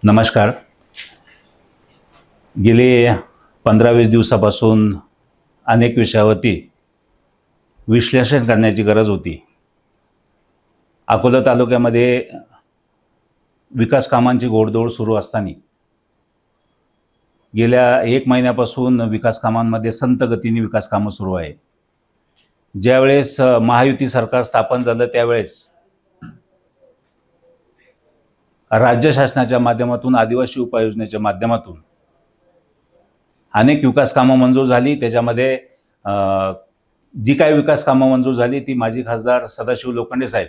नमस्कार. गेले 15-20 दिवसापासून अनेक विषयावरती विश्लेषण करण्याची गरज होती. अकोला तालुक्यामध्ये विकास कामांची घोडदौड सुरू असताना गेल्या 1 महिन्यापासून विकास कामांमध्ये संत गतीने विकास कामं सुरू आहे. ज्यावेळेस महायुती सरकार स्थापन झालं त्यावेळेस राज्य शासनाच्या माध्यमातून आदिवासी उपाययोजनेच्या माध्यमातून अनेक विकास कामं मंजूर झाली. त्याच्यामध्ये जी काही विकास कामं मंजूर झाली ती माजी खासदार सदाशिव लोखंडे साहेब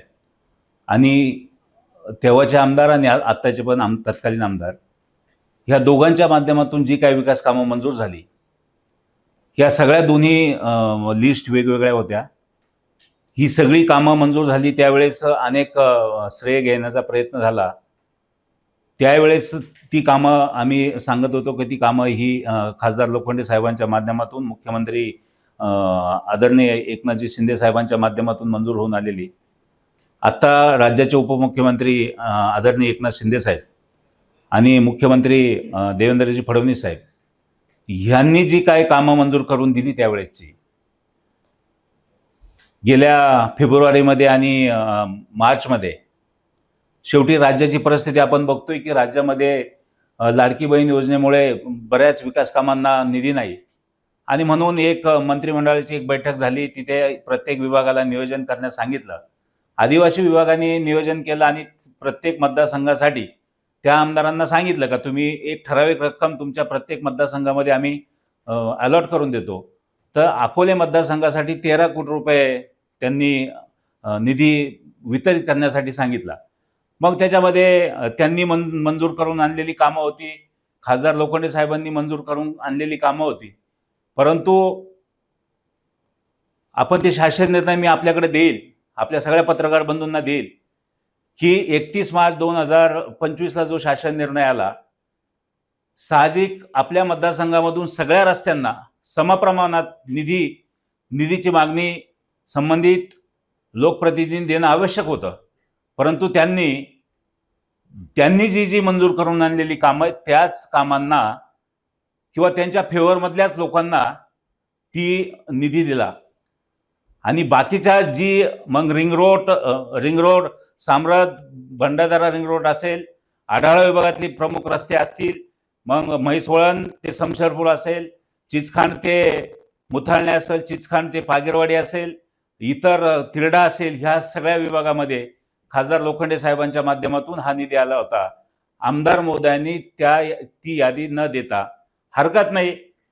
आणि तेव्हाचे आमदार आणि आत्ताचे पण तत्कालीन आमदार ह्या दोघांच्या माध्यमातून जी काही विकास कामं मंजूर झाली ह्या सगळ्या दोन्ही लिस्ट वेगवेगळ्या होत्या. ही सगळी कामं मंजूर झाली त्यावेळेस अनेक श्रेय घेण्याचा प्रयत्न झाला. त्यावेळेस ती कामं आम्ही सांगत होतो की ती कामं ही खासदार लोखंडे साहेबांच्या माध्यमातून मुख्यमंत्री आदरणीय एकनाथजी शिंदे साहेबांच्या माध्यमातून मंजूर होऊन आलेली. आता राज्याचे उपमुख्यमंत्री आदरणीय एकनाथ शिंदे साहेब आणि मुख्यमंत्री देवेंद्रजी फडणवीस साहेब ह्यांनी जी काय कामं मंजूर करून दिली त्यावेळेसची गेल्या फेब्रुवारीमध्ये आणि मार्चमध्ये शेवटी राज्याची परिस्थिती आपण बघतोय की राज्यामध्ये लाडकी बहीण योजनेमुळे बऱ्याच विकास कामांना निधी नाही आणि म्हणून एक मंत्रिमंडळाची एक बैठक झाली. तिथे प्रत्येक विभागाला नियोजन करण्यास सांगितलं. आदिवासी विभागाने नियोजन केलं आणि प्रत्येक मतदारसंघासाठी त्या आमदारांना सांगितलं का तुम्ही एक ठराविक रक्कम तुमच्या प्रत्येक मतदारसंघामध्ये आम्ही अलॉट करून देतो. तर अकोले मतदारसंघासाठी 13 कोटी रुपये त्यांनी निधी वितरित करण्यासाठी सांगितला. मग त्याच्यामध्ये त्यांनी मंजूर करून आणलेली कामं होती, खासदार लोखंडे साहेबांनी मंजूर करून आणलेली कामं होती. परंतु आपण ते शासन निर्णय मी आपल्याकडे देईल, आपल्या सगळ्या पत्रकार बंधूंना देईल की 31 मार्च 2025ला जो शासन निर्णय आला साहजिक आपल्या मतदारसंघामधून सगळ्या रस्त्यांना समप्रमाणात निधीची मागणी संबंधित लोकप्रतिनिधींनी देणं आवश्यक होतं. परंतु त्यांनी जी मंजूर करून आणलेली कामं त्याच कामांना किंवा त्यांच्या फेवरमधल्याच लोकांना ती निधी दिला आणि बाकीच्या जी मग ring road Samrat Bhandardara ring road असेल, आढाळा विभागातली प्रमुख रस्ते असतील, मग म्हैसवळण ते समशेरपूर असेल, चिचखांड ते मुथाळणे असेल, चिचखांड ते पागेरवाडी असेल, इतर तिरडा असेल, ह्या सगळ्या विभागामध्ये खासदार लोखंडे साहेबांच्या माध्यमातून हा निधी आला होता. आमदार महोदयांनी ती यादी न देता हरकत नाही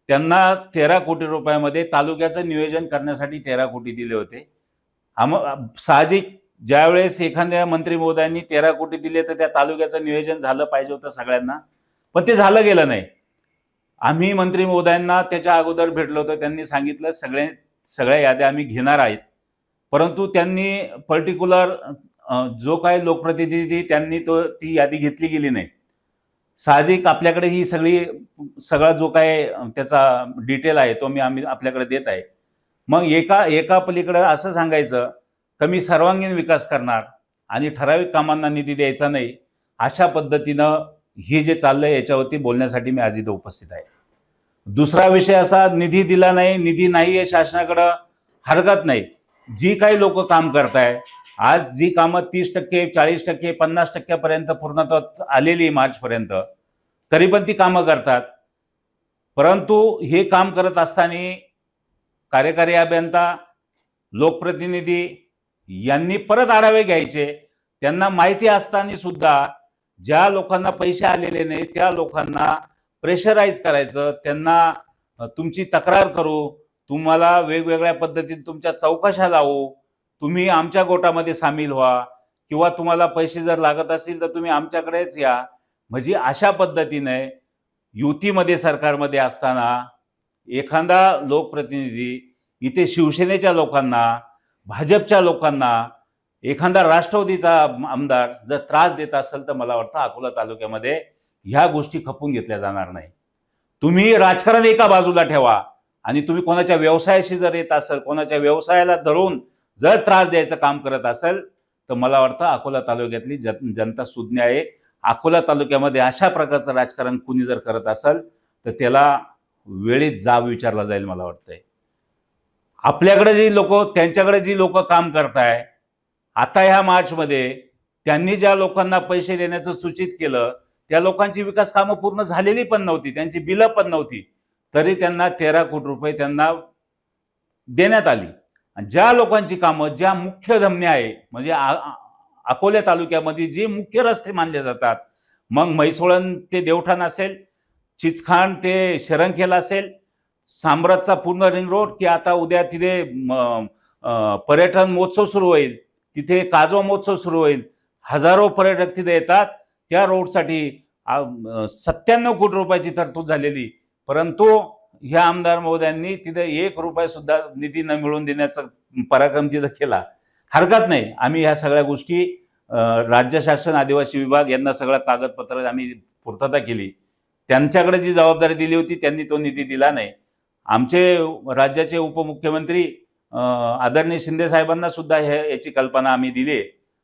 त्यांना 13 कोटी रुपयामध्ये तालुक्याचं नियोजन करण्यासाठी 13 कोटी दिले होते. साहजिक ज्यावेळेस एखाद्या मंत्री महोदयांनी 13 कोटी दिले तर त्या तालुक्याचं नियोजन झालं पाहिजे होतं सगळ्यांना, पण ते झालं गेलं नाही. आम्ही मंत्री महोदयांना त्याच्या अगोदर भेटलो होतो. त्यांनी सांगितलं सगळ्या याद्या आम्ही घेणार आहेत. परंतु त्यांनी पर्टिक्युलर जो काही लोकप्रतिनिधी त्यांनी ती यादी घेतली गेली नाही. साहजिक आपल्याकडे ही सगळा जो काय त्याचा डिटेल आहे तो आम्ही आपल्याकडे देत आहे. मग एका पलीकडे असं सांगायचं की मी सर्वांगीण विकास करणार आणि ठराविक कामांना निधी द्यायचा नाही, अशा पद्धतीनं हे जे चाललंय याच्यावरती बोलण्यासाठी मी आज इथं उपस्थित आहे. दुसरा विषय असा, निधी दिला नाही, निधी नाही आहे शासनाकडं, हरकत नाही. जी काही लोक काम करताय आज जी कामं 30%, 40%, 50% पर्यंत पूर्णत्वात आलेली मार्चपर्यंत, तरी पण ती कामं करतात. परंतु हे काम करत असताना कार्यकारी अभियंता, लोकप्रतिनिधी यांनी परत आढावे घ्यायचे. त्यांना माहिती असताना सुद्धा ज्या लोकांना पैसे आलेले नाही त्या लोकांना प्रेशराईज करायचं, त्यांना तुमची तक्रार करू, तुम्हाला वेगवेगळ्या पद्धतीने तुमच्या चौकशा लावू, तुम्ही आमच्या गोटामध्ये सामील व्हा किंवा तुम्हाला पैसे जर लागत असतील तर तुम्ही आमच्याकडेच या. म्हणजे अशा पद्धतीने युतीमध्ये सरकारमध्ये असताना एखादा लोकप्रतिनिधी इथे शिवसेनेच्या लोकांना, भाजपच्या लोकांना, एखादा राष्ट्रवादीचा आमदार जर त्रास देत असेल तर मला वाटतं अकोला तालुक्यामध्ये ह्या गोष्टी खपून घेतल्या जाणार नाही. तुम्ही राजकारण एका बाजूला ठेवा आणि तुम्ही कोणाच्या व्यवसायाशी जर येत असेल, कोणाच्या व्यवसायाला धरून जर त्रास द्यायचं काम करत असेल तर मला वाटतं अकोला तालुक्यातली जनता सुज्ञ आहे अकोला तालुक्यामध्ये अशा प्रकारचं राजकारण कुणी जर करत असेल तर त्याला वेळीच जाब विचारला जाईल मला वाटतंय. आपल्याकडे जी लोक, त्यांच्याकडे जी लोक काम करताय, आता ह्या मार्चमध्ये त्यांनी ज्या लोकांना पैसे देण्याचं सूचित केलं त्या लोकांची विकास कामं पूर्ण झालेली पण नव्हती, त्यांची बिलं पण नव्हती, तरी त्यांना 13 कोटी रुपये त्यांना देण्यात आली. ज्या लोकांची कामं, ज्या मुख्य धमन्या आहे, म्हणजे अकोला तालुक्यामध्ये जे मुख्य रस्ते मानले जातात, मग म्हैसोळण ते देवठाण असेल, चिचखांड ते शरणखेल असेल, साम्राजचा पूर्ण रिंग रोड, की आता उद्या तिथे पर्यटन महोत्सव सुरू होईल, तिथे काजवा महोत्सव सुरू होईल, हजारो पर्यटक तिथे येतात. त्या रोडसाठी 97 कोटी रुपयाची तरतूद झालेली, परंतु ह्या आमदार महोदयांनी तिथे 1 रुपया सुद्धा निधी न मिळवून देण्याचा पराक्रम तिथं केला. हरकत नाही, आम्ही ह्या सगळ्या गोष्टी राज्य शासन आदिवासी विभाग यांना सगळं कागदपत्र आम्ही पूर्तता केली. त्यांच्याकडे जी जबाबदारी दिली होती त्यांनी तो निधी दिला नाही. आमचे राज्याचे उपमुख्यमंत्री आदरणीय शिंदे साहेबांना सुद्धा याची कल्पना आम्ही दिली.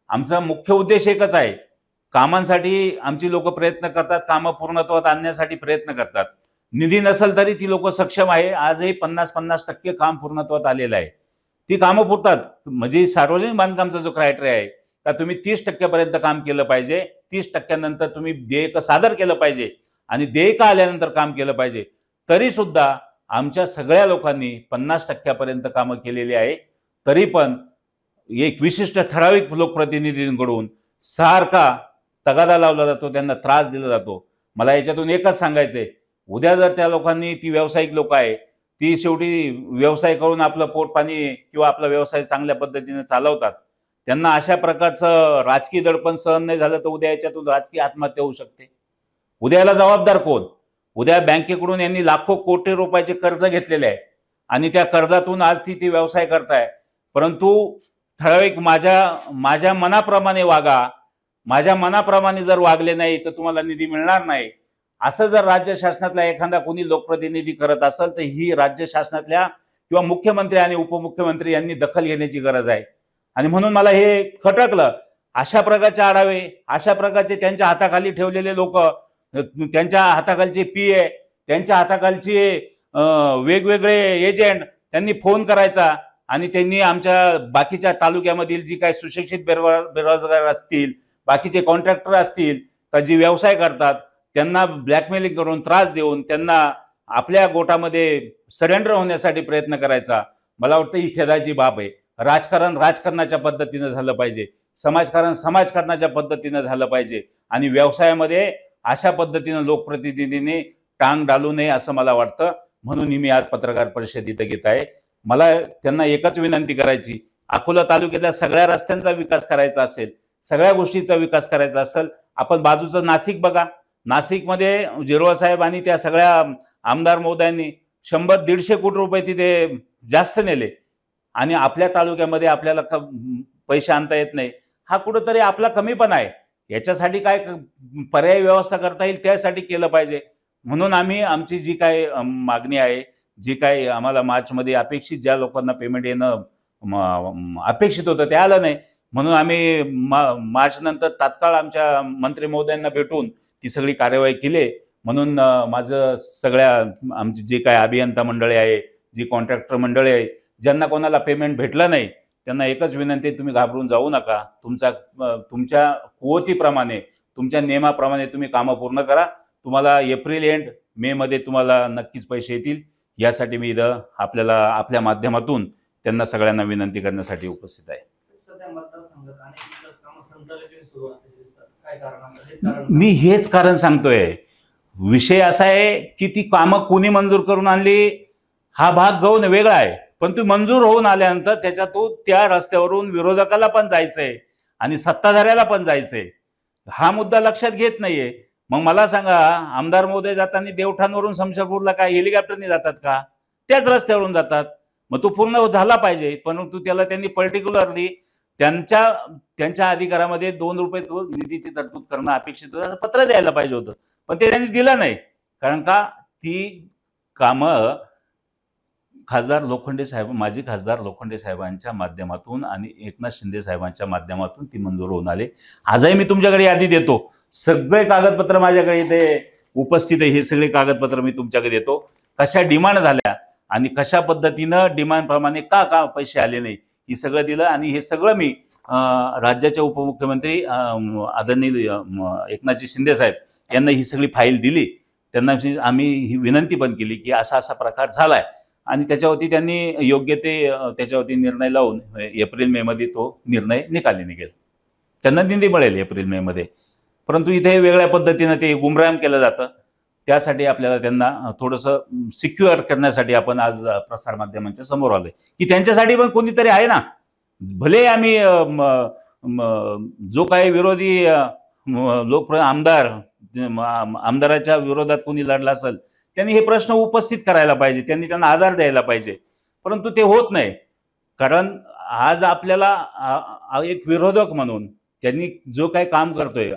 आमचा मुख्य उद्देश एकच आहे, कामांसाठी आमची लोक प्रयत्न करतात, कामं पूर्णत्वात आणण्यासाठी प्रयत्न करतात. निधी नसेल तरी ती लोक सक्षम आहे. आजही 50-50% काम पूर्णत्वात आलेलं आहे. ती कामं पुरतात. म्हणजे सार्वजनिक बांधकामचा जो क्रायटेरिया आहे का तुम्ही 30% पर्यंत काम केलं पाहिजे, 30% नंतर तुम्ही देयक सादर केलं पाहिजे आणि देयक आल्यानंतर काम केलं पाहिजे. तरी सुद्धा आमच्या सगळ्या लोकांनी 50% पर्यंत कामं केलेली आहे. तरी पण एक विशिष्ट ठराविक लोकप्रतिनिधींकडून सारखा तगादा लावला जातो, त्यांना त्रास दिला जातो. मला याच्यातून एकच सांगायचंय, उद्या जर त्या लोकांनी, ती व्यावसायिक लोक आहे, ती शेवटी व्यवसाय करून आपलं पोट पाणी किंवा आपला व्यवसाय चांगल्या पद्धतीने चालवतात, त्यांना अशा प्रकारचं राजकीय दडपण सहन नाही झालं तर उद्या याच्यातून राजकीय आत्महत्या होऊ शकते. उद्या याला जबाबदार कोण? उद्या बँकेकडून यांनी लाखो कोटी रुपयाचे कर्ज घेतलेले आहे आणि त्या कर्जातून आज ती व्यवसाय करताय. परंतु ठराविक माझ्या मनाप्रमाणे वागा, माझ्या मनाप्रमाणे जर वागले नाही तर तुम्हाला निधी मिळणार नाही, असं जर राज्य शासनातला एखादा कोणी लोकप्रतिनिधी करत असेल तर ही राज्य शासनातल्या किंवा मुख्यमंत्री आणि उपमुख्यमंत्री यांनी दखल घेण्याची गरज आहे. आणि म्हणून मला हे खटकलं. अशा प्रकारचे आढावे, अशा प्रकारचे त्यांच्या हाताखाली ठेवलेले लोक, त्यांच्या हाताखालचे PA, त्यांच्या हाताखालचे वेगवेगळे एजंट, त्यांनी फोन करायचा आणि त्यांनी आमच्या बाकीच्या तालुक्यामधील जी काही सुशिक्षित बेरोजगार असतील, बाकीचे कॉन्ट्रॅक्टर असतील का जी व्यवसाय करतात, त्यांना ब्लॅकमेलिंग करून, त्रास देऊन त्यांना आपल्या गोटामध्ये सरेंडर होण्यासाठी प्रयत्न करायचा. मला वाटतं ही खेदाची बाब आहे. राजकारण राजकारणाच्या पद्धतीनं झालं पाहिजे, समाजकारण समाजकारणाच्या पद्धतीनं झालं पाहिजे आणि व्यवसायामध्ये अशा पद्धतीनं लोकप्रतिनिधींनी टांग डालू नये असं मला वाटतं. म्हणून मी आज पत्रकार परिषद इथं घेत आहे. मला त्यांना एकच विनंती करायची, अकोला तालुक्यातल्या सगळ्या रस्त्यांचा विकास करायचा असेल, सगळ्या गोष्टीचा विकास करायचा असेल, आपण बाजूचं नाशिक बघा. नाशिकमध्ये जिरवा साहेब आणि त्या सगळ्या आमदार महोदयांनी 100-150 कोटी रुपये तिथे जास्त नेले आणि आपल्या तालुक्यामध्ये आपल्याला पैसे आणता येत नाही. हा कुठंतरी आपला कमीपणा आहे. याच्यासाठी काय पर्यायी व्यवस्था करता येईल त्यासाठी केलं पाहिजे. म्हणून आम्ही आमची जी काय मागणी आहे, जी काय आम्हाला मार्चमध्ये अपेक्षित, ज्या लोकांना पेमेंट येणं अपेक्षित होतं ते आलं नाही, म्हणून आम्ही मार्च नंतर तात्काळ आमच्या मंत्री महोदयांना भेटून ती सगळी कार्यवाही केली. म्हणून माझं सगळ्या आमची जे काय अभियंता मंडळी आहे, जी कॉन्ट्रॅक्टर मंडळी आहे, ज्यांना कोणाला पेमेंट भेटलं नाही, त्यांना एकच विनंती, तुम्ही घाबरून जाऊ नका. तुमच्या कुवतीप्रमाणे, तुमच्या नियमाप्रमाणे तुम्ही कामं पूर्ण करा. तुम्हाला एप्रिल एंड मे मध्ये तुम्हाला नक्कीच पैसे येतील. यासाठी मी इथं आपल्या माध्यमातून त्यांना सगळ्यांना विनंती करण्यासाठी उपस्थित आहे. मी हेच कारण सांगतोय. विषय असा आहे की ती कामं कोणी मंजूर करून आणली हा भाग गौण वेगळा आहे, पण ती मंजूर होऊन आल्यानंतर त्याच्यातून त्या रस्त्यावरून विरोधकाला पण जायचंय आणि सत्ताधाऱ्याला पण जायचंय. हा मुद्दा लक्षात घेत नाहीये. मग मला सांगा, आमदार महोदय जाताना देवठाणवरून शमशेरपूरला काय हेलिकॉप्टरने जातात का? त्याच रस्त्यावरून जातात. मग तो पूर्ण झाला पाहिजे, परंतु त्याला त्यांनी पर्टिक्युलरली त्यांच्या अधिकारामध्ये 2 रुपये निधीची तरतूद करणं अपेक्षित होतं, पत्र द्यायला पाहिजे होतं, पण ते त्यांनी दिलं नाही. कारण का ती कामं माजी खासदार लोखंडे साहेबांच्या माध्यमातून आणि एकनाथ शिंदे साहेबांच्या माध्यमातून ती मंजूर होऊन आले. आजही मी तुमच्याकडे यादी देतो. सगळे कागदपत्र माझ्याकडे इथे उपस्थित आहे. हे सगळे कागदपत्र मी तुमच्याकडे देतो. कशा डिमांड झाल्या आणि कशा पद्धतीनं डिमांड प्रमाणे का का पैसे आले नाही हे सगळं दिलं. आणि हे सगळं मी राज्याचे उपमुख्यमंत्री आदरणीय एकनाथजी शिंदे साहेब यांना ही सगळी फाईल दिली. त्यांना आम्ही ही विनंती पण केली की असा असा प्रकार झालाय आणि त्याच्यावरती त्यांनी योग्य ते त्याच्यावरती निर्णय लावून एप्रिल मे मध्ये तो निर्णय निकाली निघेल. त्यांना निधी मिळेल एप्रिल मे मध्ये. परंतु इथे वेगळ्या पद्धतीनं ते गुमराह केलं जातं. त्यासाठी आपल्याला त्यांना थोडंसं सिक्युअर करण्यासाठी आपण आज प्रसारमाध्यमांच्या समोर आलोय की त्यांच्यासाठी पण कोणीतरी आहे ना. भले आम्ही जो काही विरोधी आमदाराच्या विरोधात कोणी लढला असेल त्यांनी हे प्रश्न उपस्थित करायला पाहिजे, त्यांनी त्यांना आधार द्यायला पाहिजे. परंतु ते होत नाही. कारण आज आपल्याला एक विरोधक म्हणून त्यांनी जो काही काम करतोय,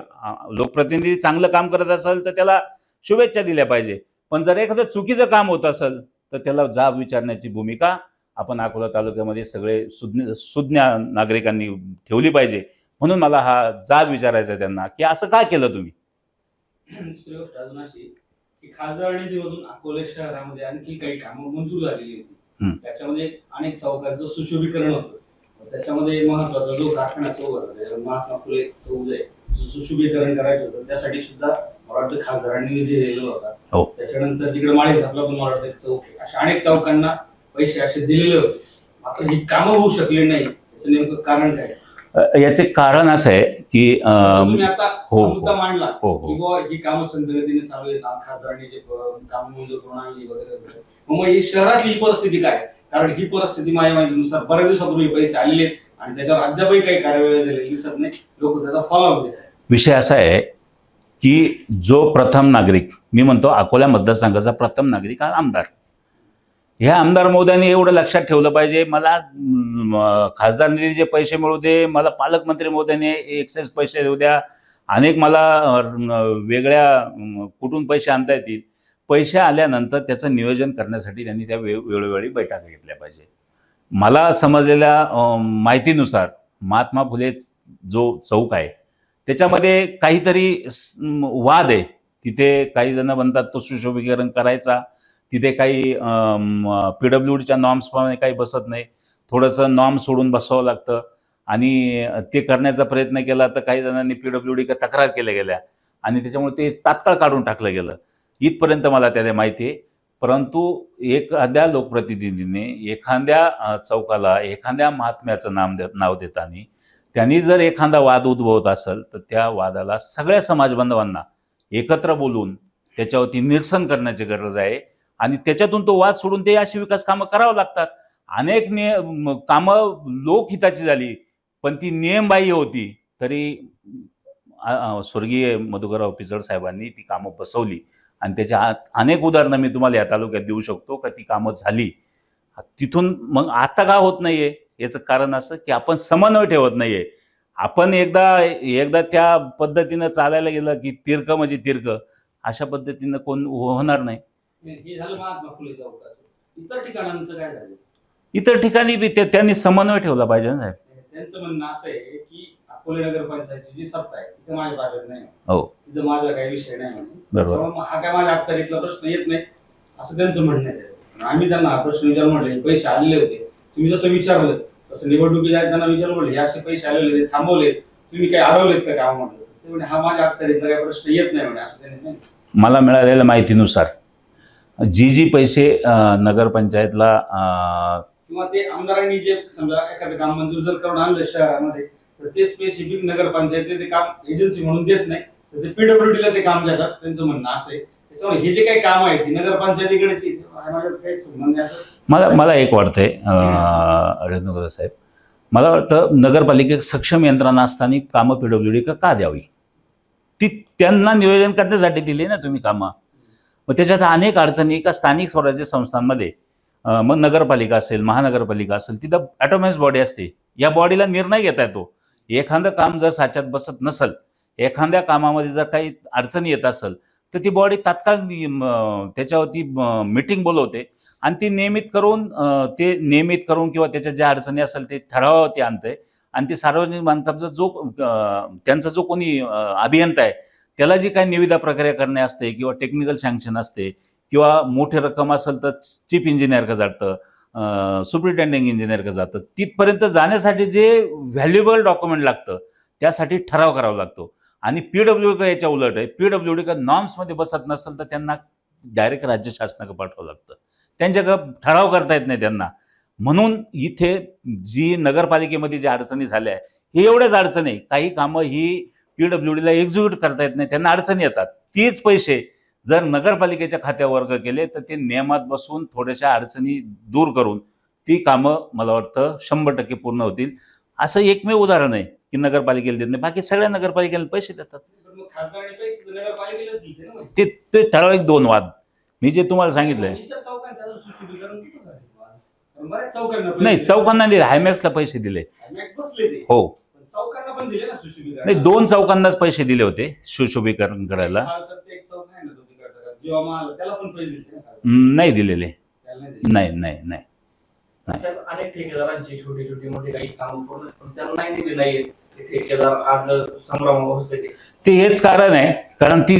लोकप्रतिनिधी चांगलं काम करत असेल तर त्याला शुभेच्छा दिल्या पाहिजे. पण जर एखादं चुकीचं काम होत असेल तर त्याला जाब विचारण्याची भूमिका आपण अकोला तालुक्यामध्ये सगळे सुज्ञ नागरिकांनी ठेवली पाहिजे. म्हणून मला हा जाब विचारायचा त्यांना की असं का केलं तुम्ही. खासदार निधीमधून अकोला शहरामध्ये आणखी काही कामं मंजूर झालेली होती. त्याच्यामध्ये अनेक चौकांचं सुशोभीकरण होतं. त्याच्यामध्ये महत्वाचा जो कारखाना चौक होता, महात्मा फुले चौक आहे, सुशोभीकरण करायचं होतं, त्यासाठी सुद्धा मला वाटतं खासदारांनी निधी दिलेला होता. त्याच्यानंतर तिकडे माळी झापला पण मला वाटतं चौक आहे. अशा अनेक चौकांना पैसे असे दिलेले होते. आता ही कामं होऊ शकली नाही, याचं नेमकं कारण काय. याचे कारण असं आहे की तुम्ही आता मुद्दा मांडला की बाबा ही कामं संदर्भाने चालू आहेत, खासदारांनी जे काम मंजूर करून आणली वगैरे. मग ही शहरातली परिस्थिती काय. कारण ही परिस्थिती माझ्या माहितीनुसार बऱ्याच दिवसापूर्वी पैसे आलेले आहेत आणि त्याच्यावर अद्यापही काही कार्यवाही झालेली दिसत नाही. लोक त्याचा फॉलोअप देत आहेत. विषय असा आहे की जो प्रथम नागरिक, मी म्हणतो अकोला मतदारसंघाचा प्रथम नागरिक हा आमदार, ह्या आमदार महोदयांनी एवढं लक्षात ठेवलं पाहिजे. मला खासदार निधीचे पैसे मिळू दे, मला पालकमंत्री महोदयांनी एक्सेस पैसे देऊ द्या, अनेक मला वेगळ्या कुठून पैसे आणता येतील. पैसे आल्यानंतर त्याचं नियोजन करण्यासाठी त्यांनी त्या वेळोवेळी बैठका घेतल्या पाहिजे. मला समजलेल्या माहितीनुसार महात्मा फुले जो चौक आहे त्याच्यामध्ये काहीतरी वाद आहे. तिथे काही जण म्हणतात तो सुशोभीकरण करायचा, तिथे काही PWDच्या नॉर्म्सप्रमाणे काही बसत नाही, थोडंसं नॉर्म सोडून बसावं लागतं आणि ते करण्याचा प्रयत्न केला तर काही जणांनी PWD तक्रार केल्या गेल्या आणि त्याच्यामुळे ते तात्काळ काढून टाकलं गेलं. इथपर्यंत मला त्याला माहिती आहे. परंतु एखाद्या लोकप्रतिनिधीने एखाद्या चौकाला एखाद्या महात्म्याचं नाव देताना त्यांनी जर एखादा वाद उद्भवत असेल तर त्या वादाला सगळ्या समाजबांधवांना एकत्र बोलून त्याच्यावरती निरसन करण्याची गरज आहे आणि त्याच्यातून तो वाद सोडून ते अशी विकास कामं करावं लागतात. अनेक कामं लोकहिताची झाली पण ती नियमबाह्य होती तरी स्वर्गीय मधुकरराव पिचड साहेबांनी ती कामं बसवली आणि त्याच्या अनेक उदाहरणं मी तुम्हाला या तालुक्यात देऊ शकतो का ती कामं झाली. तिथून मग आता का होत नाहीये याचं कारण असं की आपण समन्वय ठेवत नाहीये. आपण एकदा त्या पद्धतीनं चालायला गेलं की तिरक म्हणजे तिरक, अशा पद्धतीनं कोण होणार नाही. हे झालं महात्मा फुले चौकाचं. इतर ठिकाणांचं काय झालं. इतर ठिकाणी बी त्यांनी समन्वय ठेवला पाहिजे ना साहेब. त्यांचं म्हणणं असं आहे की अकोले नगरपंचायतची जी सत्ता आहे तिथे माझ्या ताब्यात नाही, हो तिथं माझा काही विषय नाही म्हणे. बरोबर, हा काय माझ्या अखत्यारीतला प्रश्न येत नाही असं त्यांचं म्हणणं आहे. आम्ही त्यांना प्रश्न विचार म्हटले पैसे आलेले होते, तुम्ही जसं विचारलं तसं निवडणुकीत त्यांना विचार म्हटले असे पैसे आलेले होते थांबवले, तुम्ही काही अडवलेत का काम म्हटलं. ते म्हणे हा माझ्या अखत्यारीतला काही प्रश्न येत नाही म्हणे असं त्यांनी. मला मिळालेल्या माहितीनुसार जी पैसे नगरपंचायतला किंवा ते आमदारांनी जे समजा एखादं काम मंजूर जर करून आणलं शहरामध्ये तर ते स्पेसिफिक नगरपंचायत ते काम एजन्सी म्हणून देत नाही, तर ते PWDला ते काम देतात. त्यांचं म्हणणं असं आहे. त्याच्यामुळे हे जे काही काम आहे ती नगरपंचायतीकडेची काही संबंध असं मला एक वाटतंय रेणुकर साहेब, मला वाटतं नगरपालिकेत सक्षम यंत्रणा असताना कामं PWD का द्यावी. ती त्यांना नियोजन करण्यासाठी दिली ना तुम्ही कामं. मग त्याच्यात अनेक अडचणी का स्थानिक स्वराज्य संस्थांमध्ये मग नगरपालिका असेल महानगरपालिका असेल तिथं ऑटोनॉमस बॉडी असते. या बॉडीला निर्णय घेता येतो. एखादं काम जर साच्यात बसत नसेल, एखाद्या कामामध्ये जर काही अडचणी येत असेल तर ती बॉडी तात्काळ त्याच्यावरती मीटिंग बोलवते आणि ती नियमित करून किंवा त्याच्या ज्या अडचणी असेल ते ठरावावरती आणते आणि ती सार्वजनिक बांधकामचा त्यांचा जो कोणी अभियंता आहे त्याला जी काही निविदा प्रक्रिया करणे असते किंवा टेक्निकल सँक्शन असते किंवा मोठी रक्कम असेल तर चीफ इंजिनिअरकडे जातं, सुप्रिटेंडिंग इंजिनिअरकडे जातं. तिथपर्यंत जाण्यासाठी जे व्हॅल्युएबल डॉक्युमेंट लागतं त्यासाठी ठराव करावा लागतो. आणि PWD याच्या उलट आहे. PWD का नॉर्म्समध्ये बसत नसेल तर त्यांना डायरेक्ट राज्य शासनाकडे पाठवावं लागतं. त्यांच्याकडे ठराव करता येत नाही त्यांना. म्हणून इथे जी नगरपालिकेमध्ये ज्या अडचणी झाल्या हे एवढ्याच अडचणी आहे. काही कामं ही PWDला एक्झिक्यूट करता येत नाही, त्यांना अडचणी येतात. तेच पैसे जर नगरपालिकेच्या खात्यावर वर्ग केले तर ते नियमात बसून थोड्याशा अडचणी दूर करून ती कामं मला वाटतं 100% पूर्ण होतील. असं एकमेव उदाहरण आहे की नगरपालिकेला देत नाही, बाकी सगळ्या नगरपालिकेला पैसे देतात. पण मग खासदारांनी पैसे तर नगरपालिकेलाच दिले ना मग. ते ते ठराविक 2 वाद मी जे तुम्हाला सांगितलंय. इतर चौकांचं अजून सुशोभीकरण कुठं झालं? पण बऱ्याच चौकांना नाही, चौकांना दिले, हायमॅक्सला पैसे दिले. मॅक्स बसले ते. हो, पण चौकांना पण दिले ना सुशोभीकरण. नाही 2 चौकांनाच पैसे दिले होते सुशोभीकरण करायला. खालचं ते एक चौक आहे ना तो तिकडचा, जेव्हा महाल त्याला पण पैसे दिले ना. नाही दिलेले. त्याला नाही दिले. नाही नाही नाही. साहेब, अनेक ठेकेदारांची छोटी छोटी मोठी काही कामं पूर्ण पण त्यांना नाही दिली नाहीये. ते ठेकेदार आज संभ्रमावस्थेत आहे. ते हेच कारण आहे, कारण ती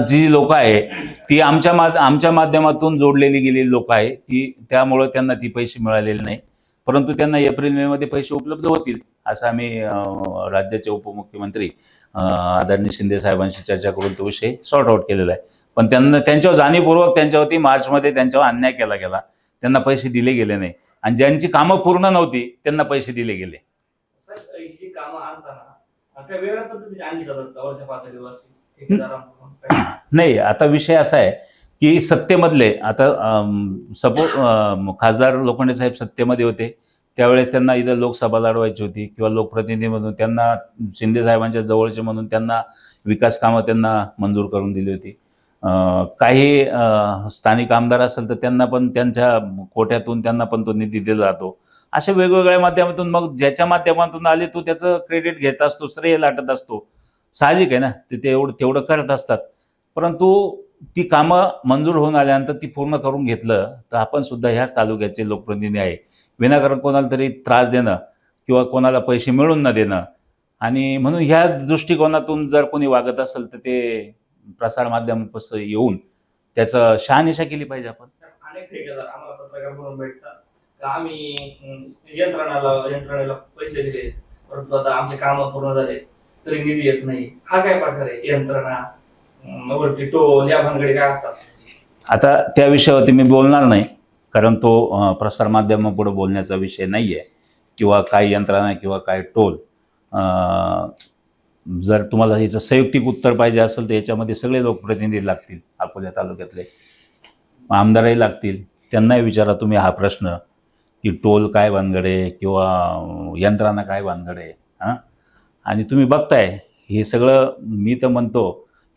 जी लोक आहे ती आमच्या माध्यमातून जोडलेली गेलेली लोक आहे ती, त्यामुळे त्यांना ती पैसे मिळालेले नाही. परंतु त्यांना एप्रिल मे मध्ये पैसे उपलब्ध होतील असं आम्ही राज्याचे उपमुख्यमंत्री आदरणीय शिंदे साहेबांशी चर्चा करून तो विषय सॉर्ट आउट केलेला आहे. पण त्यांना त्यांच्यावर जाणीवपूर्वक त्यांच्यावरती मार्चमध्ये त्यांच्यावर अन्याय केला गेला, त्यांना पैसे दिले गेले नाही. आणि ज्यांची कामं पूर्ण नव्हती त्यांना पैसे दिले गेले. साहेब, ही कामं आणताना काही वेगळ्या पद्धतीने आणली जातात वरच्या पातळीवरती ठेकेदारांकडून? नाही, आता विषय असा आहे की सत्तेमधले आता सपोज खासदार लोखंडे साहेब सत्तेमध्ये होते त्यावेळेस त्यांना इथं लोकसभा लढवायची होती किंवा लोकप्रतिनिधी म्हणून त्यांना शिंदे साहेबांच्या जवळचे म्हणून त्यांना विकास कामं त्यांना मंजूर करून दिली होती. काही स्थानिक आमदार असेल तर त्यांना पण त्यांच्या कोट्यातून त्यांना पण तो निधी दिला जातो. अशा वेगवेगळ्या माध्यमातून मग ज्याच्या माध्यमातून आले तो त्याचं क्रेडिट घेत असतो, श्रेय लाटत असतो. साहजिक आहे ना, ते तेवढं करत असतात. परंतु ती कामं मंजूर होऊन आल्यानंतर ती पूर्ण करून घेतलं तर आपण सुद्धा ह्याच तालुक्याचे लोकप्रतिनिधी आहे. विनाकारण कोणाला तरी त्रास देणं किंवा कोणाला पैसे मिळवून न देणं, आणि म्हणून ह्या दृष्टिकोनातून जर कोणी वागत असेल तर ते प्रसार माध्यमापासून येऊन त्याचं शहानिशा केली पाहिजे. आपण अनेक ठेकेदार आम्हाला पत्रकार म्हणून भेटतात का आम्ही यंत्रणेला पैसे दिले परंतु आता आमचे कामं पूर्ण झाले तरी निधी येत नाही. हा काय प्रकार आहे? यंत्रणा वरती टोल या भानगडी काय असतात? आता त्या विषयावरती मी बोलणार नाही, कारण तो प्रसार माध्यमापुढे बोलण्याचा विषय नाही आहे, किंवा काय यंत्रणा किंवा काय टोल. जर तुम्हाला याचं संयुक्तिक उत्तर पाहिजे असेल तर याच्यामध्ये सगळे लोकप्रतिनिधी लागतील, अकोला तालुक्यातले आमदारही लागतील. त्यांनाही विचारा तुम्ही हा प्रश्न की टोल काय भानगडे किंवा यंत्रणा काय भानगडे. आणि तुम्ही बघताय हे सगळं. मी तर म्हणतो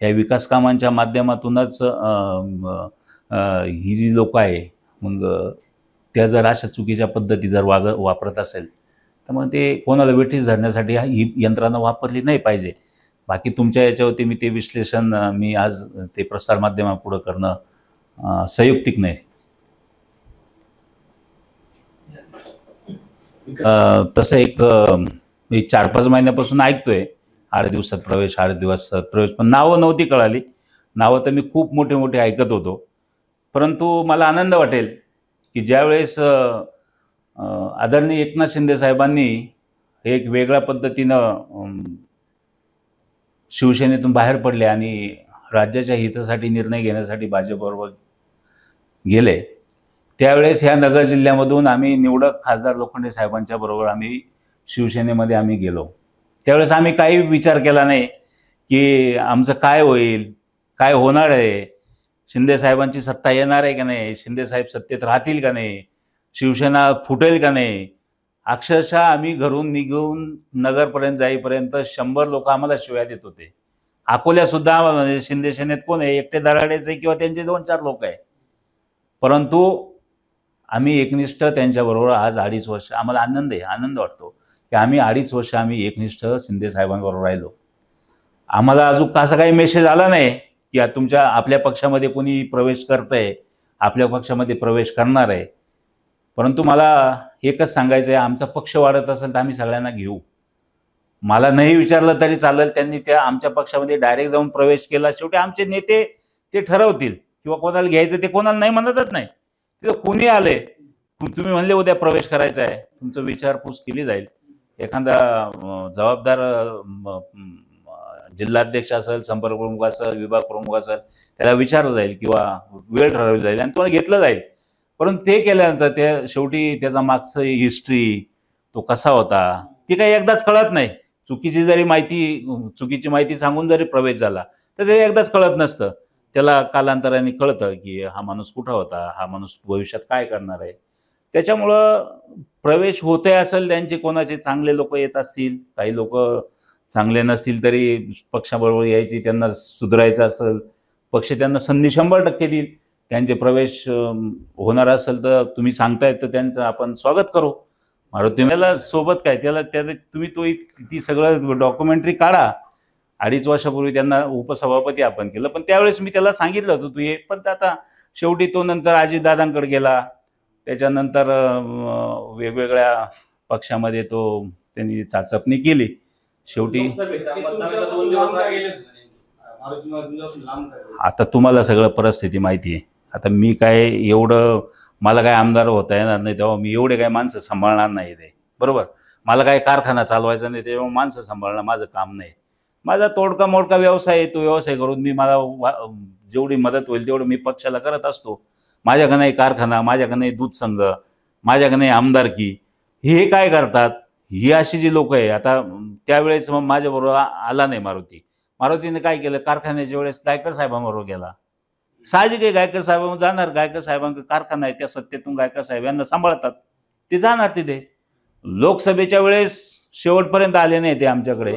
ह्या विकास कामांच्या माध्यमातूनच ही जी लोक आहे मग त्या जर अशा चुकीच्या पद्धती जर वापरत असेल तर मग ते कोणाला वेठीस धरण्यासाठी ही यंत्रणा वापरली नाही पाहिजे. बाकी तुमच्या याच्यावरती मी ते विश्लेषण मी आज ते प्रसार माध्यमापुढं करणं संयुक्तिक नाही. तसं एक 4-5 महिन्यापासून ऐकतोय 8 दिवसात प्रवेश, 8 दिवसात प्रवेश, पण नावं नव्हती कळाली. नावं तर मी खूप मोठे मोठे ऐकत होतो. परंतु मला आनंद वाटेल की ज्यावेळेस आदरणीय एकनाथ शिंदे साहेबांनी एक वेगळ्या पद्धतीनं शिवसेनेतून बाहेर पडले आणि राज्याच्या हितासाठी निर्णय घेण्यासाठी भाजपबरोबर गेले, त्यावेळेस ह्या नगर जिल्ह्यामधून आम्ही निवडक खासदार लोखंडे साहेबांच्या बरोबर आम्ही शिवसेनेमध्ये आम्ही गेलो. त्यावेळेस आम्ही काही विचार केला नाही की आमचं काय होईल, काय होणार आहे, शिंदे साहेबांची सत्ता येणार आहे का नाही, शिंदे साहेब सत्तेत राहतील का नाही, शिवसेना फुटेल का नाही. अक्षरशः आम्ही घरून निघून नगरपर्यंत जाईपर्यंत 100 लोक आम्हाला शिव्या देत होते. अकोल्यासुद्धा म्हणजे शिंदे सेनेत कोण आहे, एकटे दराडेचे किंवा त्यांचे 2-4 लोक आहे. परंतु आम्ही एकनिष्ठ त्यांच्याबरोबर आज 2.5 वर्ष आम्हाला आनंद वाटतो की आम्ही 2.5 वर्ष आम्ही एकनिष्ठ शिंदे साहेबांबरोबर राहिलो. आम्हाला अजून असा काही मेसेज आला नाही की आपल्या पक्षामध्ये कोणी प्रवेश करतंय, आपल्या पक्षामध्ये प्रवेश करणार आहे. परंतु मला एकच सांगायचं आहे, आमचा पक्ष वाढत असेल तर आम्ही सगळ्यांना घेऊ. मला नाही विचारलं तरी चालेल, त्यांनी त्या आमच्या पक्षामध्ये डायरेक्ट जाऊन प्रवेश केला. शेवटी आमचे नेते ते ठरवतील किंवा कोणाला घ्यायचं ते कोणाला नाही म्हणतच नाही. तिथं कोणी आले, तुम्ही म्हणले उद्या प्रवेश करायचा आहे, तुमचं विचारपूस केली जाईल. एखादा जबाबदार जिल्हाध्यक्ष असेल, संपर्क प्रमुख असेल, विभाग प्रमुख असेल, त्याला विचारलं जाईल किंवा वेळ ठरवली जाईल आणि तुम्हाला घेतलं जाईल. परंतु ते केल्यानंतर ते शेवटी त्याचा मागचं हिस्ट्री तो कसा होता ती काही एकदाच कळत नाही. चुकीची माहिती सांगून जरी प्रवेश झाला तर ते एकदाच कळत नसतं. त्याला कालांतराने कळतं की हा माणूस कुठं होता, हा माणूस भविष्यात काय करणार आहे. त्याच्यामुळं प्रवेश होते असेल, त्यांचे कोणाचे चांगले लोक येत असतील, काही लोक चांगले नसतील तरी पक्षाबरोबर यायची, त्यांना सुधारायचं असेल, पक्ष त्यांना संधी 100% देईल. त्यांचे प्रवेश होणार असेल तर तुम्ही सांगतायत तर त्यांचं आपण स्वागत करू. मारुतीला सोबत काय त्याला तुम्ही ती सगळं डॉक्युमेंटरी काढा. 2.5 वर्षापूर्वी त्यांना उपसभापती आपण केलं, पण त्यावेळेस मी त्याला सांगितलं होतं तू ये, पण आता शेवटी तो नंतर अजितदादांकडे गेला. त्याच्यानंतर वेगवेगळ्या पक्षामध्ये त्यांनी चाचपणी केली. शेवटी आता तुम्हाला सगळं परिस्थिती माहिती आहे. आता मी काय एवढं, मला काय आमदार होता येणार नाही तेव्हा मी एवढे काय माणसं सांभाळणार नाही ते, बरोबर. मला काय कारखाना चालवायचा नाही तेव्हा माणसं सांभाळणं माझं काम नाही. माझा तोडका मोडका व्यवसाय आहे, तो व्यवसाय करून मी मला जेवढी मदत होईल तेवढं मी पक्षाला करत असतो. माझ्याकडे नाही कारखाना, माझ्याकडे नाही दूध संघ, माझ्याकडे नाही आमदारकी. हे काय करतात, ही अशी जी लोक आहे. आता त्यावेळेस मग माझ्याबरोबर आला नाही मारुतीने काय केलं, कारखान्याच्या वेळेस गायकर साहेबांबरोबर गेला. साहजिक आहे, गायकर साहेब जाणार, गायकर साहेबांचा कारखाना आहे, त्या सत्तेतून गायकर साहेब यांना सांभाळतात, ते जाणार तिथे. लोकसभेच्या वेळेस शेवटपर्यंत आले नाही ते आमच्याकडे.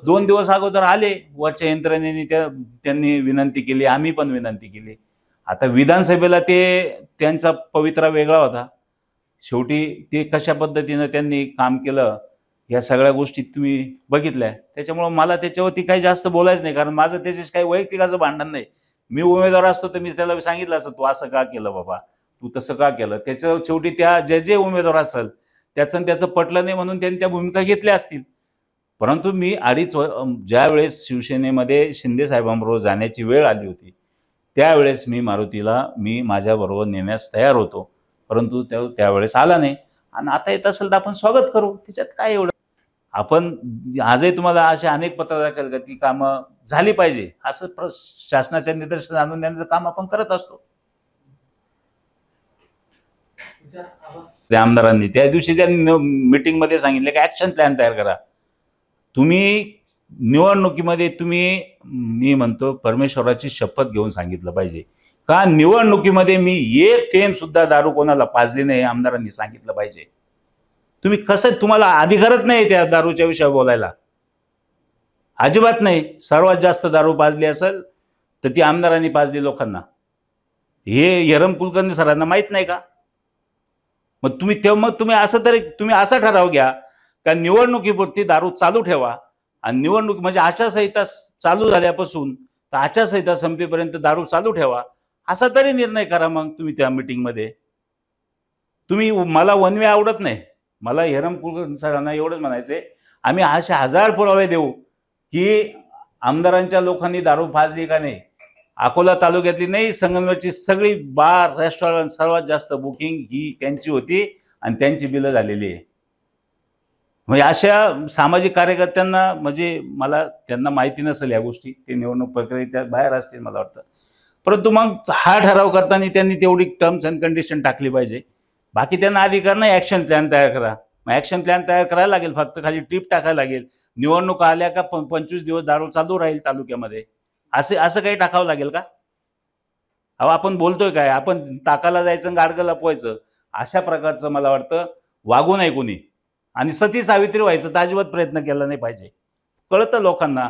2 दिवस अगोदर आले, वरच्या यंत्रणेने त्यांनी विनंती केली, आम्ही पण विनंती केली. आता विधानसभेला त्यांचा पवित्रा वेगळा होता. शेवटी ते कशा पद्धतीनं त्यांनी काम केलं या सगळ्या गोष्टी तुम्ही बघितल्या. त्याच्यामुळं मला त्याच्यावरती काही जास्त बोलायचं नाही, कारण माझं त्याच्याशी काही वैयक्तिक असं भांडण नाही. मी उमेदवार असतो तर मी त्याला सांगितलं असं, तू असं का केलं बाबा, तू तसं का केलं. त्याचं शेवटी त्या जे उमेदवार असेल त्याचं पटलं नाही म्हणून त्यांनी त्या भूमिका घेतल्या असतील. परंतु मी ज्या वेळेस शिवसेनेमध्ये शिंदे साहेबांबरोबर जाण्याची वेळ आली होती त्यावेळेस मारुतीला माझ्याबरोबर नेण्यास तयार होतो, परंतु त्यावेळेस आला नाही. आणि आता येत असेल तर आपण स्वागत करू, त्याच्यात काय एवढं. आपण आजही तुम्हाला असे अनेक पत्र दाखल का ती कामं झाली पाहिजे असं शासनाच्या निदर्शनास आणून देण्याचं काम आपण करत असतो. त्या आमदारांनी त्या दिवशी त्या मीटिंगमध्ये सांगितले की ऍक्शन प्लॅन तयार करा. तुम्ही निवडणुकीमध्ये मी म्हणतो परमेश्वराची शपथ घेऊन सांगितलं पाहिजे का निवडणुकीमध्ये मी एक थेंब सुद्धा दारू कोणाला पाजली नाही, आमदारांनी सांगितलं पाहिजे. तुम्हाला अधिकारच नाही त्या दारूच्या विषयावर बोलायला, अजिबात नाही. सर्वात जास्त दारू पाजली असेल तर ती आमदारांनी पाजली लोकांना. हे यरम कुलकर्णी सरांना माहित नाही का? मग तुम्ही असा ठराव घ्या का निवडणुकीपुरती दारू चालू ठेवा, आणि निवडणूक म्हणजे आचारसंहिता चालू झाल्यापासून तर आचारसंहिता संपेपर्यंत दारू चालू ठेवा, असा तरी निर्णय करा. मग तुम्ही त्या मीटिंगमध्ये मला वन वे आवडत नाही. मला हेरम कुलकर्णी सरांना एवढंच म्हणायचंय, आम्ही असे 1000 पुरावे देऊ की आमदारांच्या लोकांनी दारू पाजली का नाही. अकोला तालुक्यातली नाही, संगमनेरची सगळी बार रेस्टॉरंट सर्वात जास्त बुकिंग ही त्यांची होती आणि त्यांची बिलं झालेली आहे. म्हणजे अशा सामाजिक कार्यकर्त्यांना त्यांना माहिती नसेल या गोष्टी, ते निवडणूक प्रक्रियेच्या बाहेर असतील मला वाटतं. परंतु मग हा ठराव करताना त्यांनी तेवढी टर्म्स अँड कंडिशन टाकली पाहिजे. बाकी त्यांना अधिकार नाही ऍक्शन प्लॅन तयार करा. मग ऍक्शन प्लॅन तयार करायला लागेल, फक्त खाली टीप टाकायला लागेल. निवडणूक आल्या का 25 दिवस दारू चालू राहील तालुक्यामध्ये, असं काही टाकावं लागेल का? अहो आपण बोलतोय काय, आपण ताकाला जायचं गाडगं लपवायचं, अशा प्रकारचं मला वाटतं वागू नये कोणी. आणि सती सावित्री व्हायचं तर अजिबात प्रयत्न केला नाही पाहिजे. कळतं लोकांना.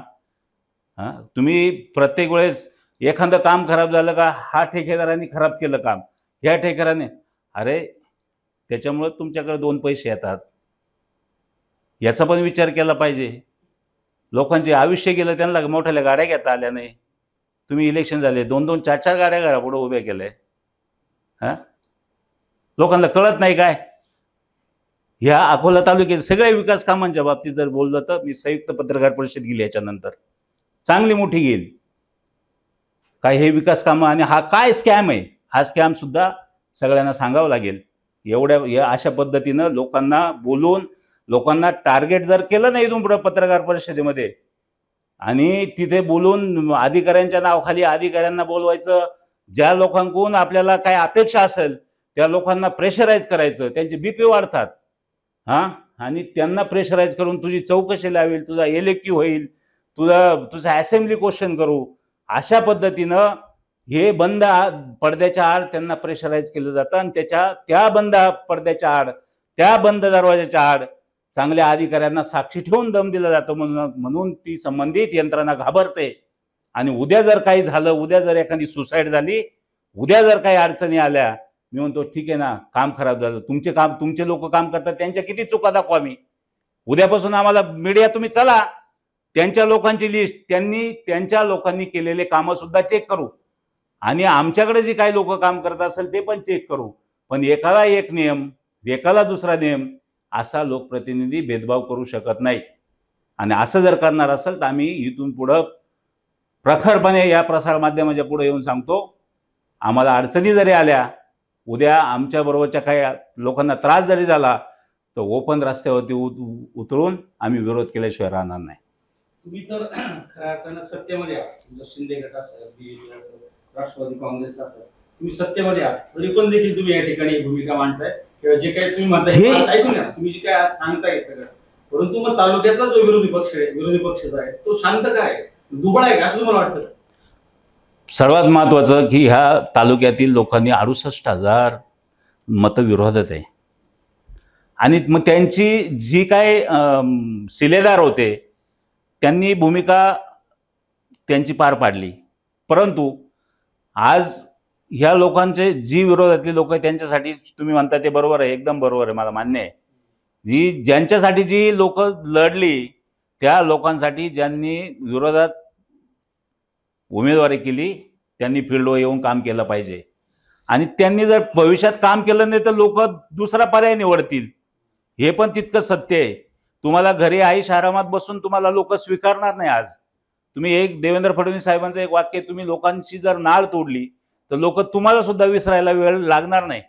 तुम्ही प्रत्येक वेळेस एखादं काम खराब झालं का हा ठेकेदारांनी खराब केलं काम, ह्या ठेकेदाराने, अरे त्याच्यामुळे तुमच्याकडे 2 पैसे येतात, याचा पण विचार केला पाहिजे. लोकांचे आयुष्य गेलं, त्यांना मोठ्या गाड्या घेता आल्या नाही. तुम्ही इलेक्शन झाले 2-2, 4-4 गाड्या घरापुढे उभ्या केल्या. लोकांना कळत नाही काय? ह्या अकोला तालुक्यात सगळ्या विकास कामांच्या बाबतीत जर बोललं तर मी संयुक्त पत्रकार परिषद गेली याच्यानंतर चांगली मोठी घेईल. काय हे विकास कामं आणि हा काय स्कॅम आहे, हा स्कॅम सुद्धा सगळ्यांना सांगावं लागेल. या अशा पद्धतीनं लोकांना बोलून लोकांना टार्गेट जर केलं नाही इथून पुढे पत्रकार परिषदेमध्ये आणि तिथे बोलून अधिकाऱ्यांच्या नावाखाली अधिकाऱ्यांना बोलवायचं, ज्या लोकांकडून आपल्याला काय अपेक्षा असेल त्या लोकांना प्रेशराईज करायचं, त्यांचे बीपी वाढतात आणि त्यांना प्रेशराईज करून तुझी चौकशी लावेल, तुझा एलेक्यू होईल, तुझा असेंब्ली क्वेश्चन करू, अशा पद्धतीनं हे बंद पडद्याच्या आड त्यांना प्रेशराईज केलं जातं आणि त्या बंद पडद्याच्या आड, त्या बंद दरवाजाच्या आड चांगल्या अधिकाऱ्यांना साक्षी ठेवून दम दिला जातो. म्हणून ती संबंधित यंत्रणा घाबरते आणि उद्या जर काही झालं, उद्या जर एखादी सुसाईड झाली, उद्या जर काही अडचणी आल्या, मी म्हणतो ठीक आहे ना, काम खराब झालं, तुमचे लोक काम करतात, त्यांच्या किती चुका दाखवा मी. उद्यापासून आम्हाला मीडिया तुम्ही चला, त्यांच्या लोकांची लिस्ट, त्यांच्या लोकांनी केलेले कामं सुद्धा चेक करू आणि आमच्याकडे जे काही लोक काम करत असेल ते पण चेक करू. पण एकाला एक नियम, एकाला दुसरा नियम, असा लोकप्रतिनिधी भेदभाव करू शकत नाही. आणि असं जर करणार असेल तर आम्ही इथून पुढं प्रखरपणे या प्रसार माध्यमाच्या पुढे येऊन सांगतो, आम्हाला अडचणी जरी आल्या, उद्या आमच्या बरोबरच्या काही लोकांना त्रास जरी झाला तर ओपन रस्त्यावरती उतरून आम्ही विरोध केल्याशिवाय राहणार नाही. तुम्ही तर खऱ्या अर्थानं सत्तेमध्ये आहात, शिंदे गट असेल, बीजेपी असेल, राष्ट्रवादी काँग्रेस असेल, तुम्ही सत्तेमध्ये आहात, तरी पण देखील तुम्ही या ठिकाणी भूमिका मांडताय किंवा जे काही तुम्ही म्हणताय ऐकून घ्या, तुम्ही जे काय आज सांगताय सगळं, परंतु मग तालुक्यातला जो विरोधी पक्ष आहे तो शांत काय, दुबळा आहे का असं तुम्हाला वाटतं? सर्वात महत्वाचं की ह्या तालुक्यातील लोकांनी 68,000 मतं विरोधात आहे आणि मग त्यांची जी काय शिलेदार होते त्यांनी भूमिका त्यांची पार पाडली. परंतु आज ह्या लोकांचे जी विरोधातली लोक आहेत त्यांच्यासाठी तुम्ही म्हणता ते बरोबर आहे, एकदम बरोबर आहे, मला मान्य आहे. ज्यांच्यासाठी जी लोक लढली त्या लोकांसाठी ज्यांनी विरोधात उमेदवारी केली त्यांनी फील्डवर येऊन काम केलं पाहिजे आणि त्यांनी जर भविष्यात काम केलं नाही तर लोक दुसरा पर्याय निवडतील. हे पण तितकं सत्य आहे. तुम्हाला घरी आईश आरामात बसून तुम्हाला लोक स्वीकारणार नाही. आज तुम्ही एक देवेंद्र फडणवीस साहेबांचं एक वाक्य, तुम्ही लोकांची जर नाळ तोडली तर लोक तुम्हाला सुद्धा विसरायला वेळ लागणार नाही.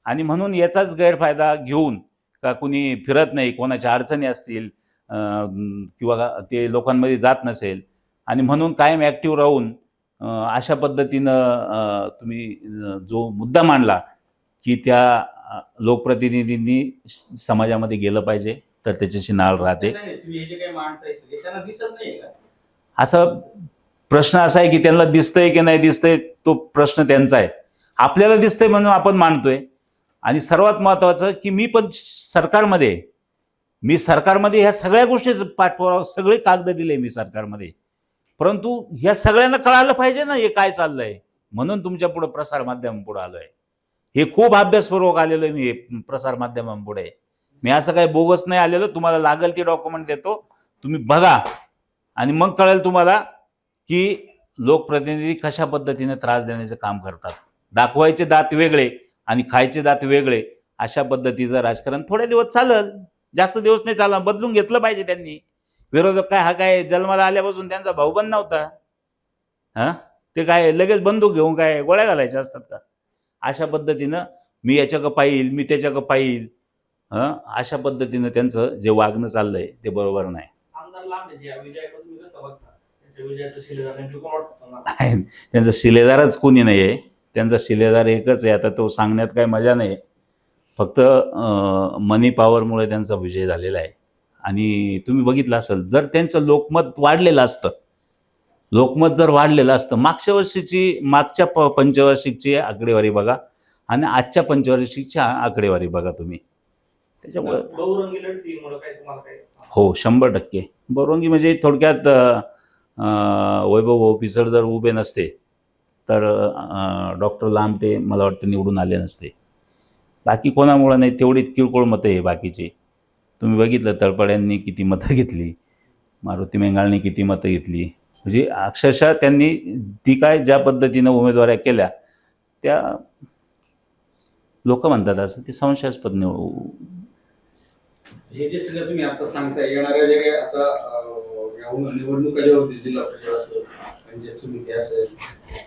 आणि म्हणून याचाच गैरफायदा घेऊन का कुणी फिरत नाही, कोणाच्या अडचणी असतील किंवा ते लोकांमध्ये जात नसेल आणि म्हणून कायम ॲक्टिव्ह राहून अशा पद्धतीनं तुम्ही जो मुद्दा मांडला की त्या लोकप्रतिनिधींनी समाजामध्ये गेलं पाहिजे तर त्याच्याशी नाळ राहते. असा प्रश्न असा आहे की त्यांना दिसतंय की नाही दिसतंय तो प्रश्न त्यांचा आहे. आपल्याला दिसतंय म्हणून आपण मांडतोय. आणि सर्वात महत्वाचं की मी सरकारमध्ये ह्या सगळ्या गोष्टीचं पाठपुरावा, सगळे कागद दिले मी सरकारमध्ये, परंतु ह्या सगळ्यांना कळालं पाहिजे ना हे काय चाललंय, म्हणून तुमच्या पुढे प्रसार माध्यमापुढे आलोय. हे खूप अभ्यासपूर्वक आलेलो आहे मी प्रसार माध्यमांपुढे. मी असं काही बोगस नाही आलेलो. तुम्हाला लागेल ती डॉक्युमेंट देतो, तुम्ही बघा आणि मग कळेल तुम्हाला की लोकप्रतिनिधी कशा पद्धतीने त्रास देण्याचं काम करतात. दाखवायचे दात वेगळे आणि खायचे दात वेगळे, अशा पद्धतीचं राजकारण थोडे दिवस चालल, जास्त दिवस नाही चालणार. बदलून घेतलं पाहिजे त्यांनी. विरोधक काय, हा काय जन्माला आल्यापासून त्यांचा भाऊबंद नव्हता, ते काय लगेच बंदूक घेऊन काय गोळ्या घालायच्या असतात का? अशा पद्धतीनं मी याच्याकडं पाहिल, मी त्याच्याकडं पाहिल, अशा पद्धतीनं त्यांचं जे वागणं चाललंय ते बरोबर नाही. त्यांचा शिलेदारच कोणी नाहीये, त्यांचा शिलेदार एकच आहे. आता तो सांगण्यात काही मजा नाही, फक्त मनी पॉवरमुळे त्यांचा विजय झालेला आहे. आणि तुम्ही बघितलं असेल, जर त्यांचं लोकमत वाढलेलं असतं, मागच्या पंचवार्षिकची आकडेवारी बघा आणि आजच्या पंचवार्षिकची आकडेवारी बघा तुम्ही. त्याच्यामुळे हो 100% बहुरंगी म्हणजे थोडक्यात वैभव ऑफिसर जर उभे नसते तर डॉक्टर लामटे मला वाटतं निवडून आले नसते. बाकी कोणामुळे नाही, तेवढी किरकोळ मतं आहे बाकीची. तुम्ही बघितलं तळपड्यांनी किती मतं घेतली, मारुती मेंगाळनी किती मतं घेतली, म्हणजे अक्षरशः त्यांनी ती काय ज्या पद्धतीनं उमेदवाऱ्या केल्या त्या लोक म्हणतात असं ते संशयास्पद हे जे सगळं तुम्ही आता सांगताय, येणाऱ्या जे काही आता या निवडणुका जेव्हा होतील, जिल्हा परिषद असेल, पंचायत समिती असेल,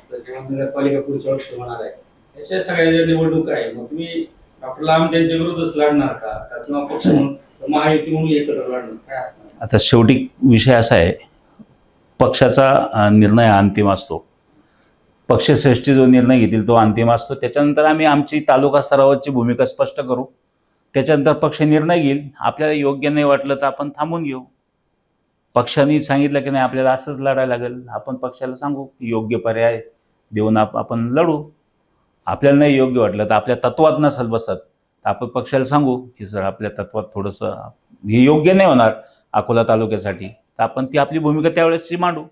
त्याच्यामध्ये नगरपालिका पुढच्या वर्षी होणार आहे, अशा सगळ्या ज्या निवडणुका आहे, मग तुम्ही डॉक्टर लांब त्यांच्या विरोधच लढणार का किंवा पक्ष म्हणून महायुती म्हणून एकत्र लढणार, काय असणार? आता शेवटी विषय असा आहे, पक्षाचा निर्णय अंतिम असतो. पक्षश्रेष्ठी जो निर्णय घेतील तो अंतिम असतो. त्याच्यानंतर आम्ही आमची तालुका स्तरावरची भूमिका स्पष्ट करू. त्याच्यानंतर पक्ष निर्णय घेईल. आपल्याला योग्य नाही वाटलं तर आपण थांबून घेऊ. पक्षाने सांगितलं की नाही आपल्याला असंच लढायला लागेल, आपण पक्षाला सांगू योग्य पर्याय देऊन आपण लढू. आपल्याला नाही योग्य वाटलं तर आपल्या तत्वात नसेल बसत तर आपण पक्षाला सांगू की सर आपल्या तत्वात थोडंसं हे योग्य नाही होणार अकोला तालुक्यासाठी, तर आपण ती आपली भूमिका त्यावेळेसची मांडू.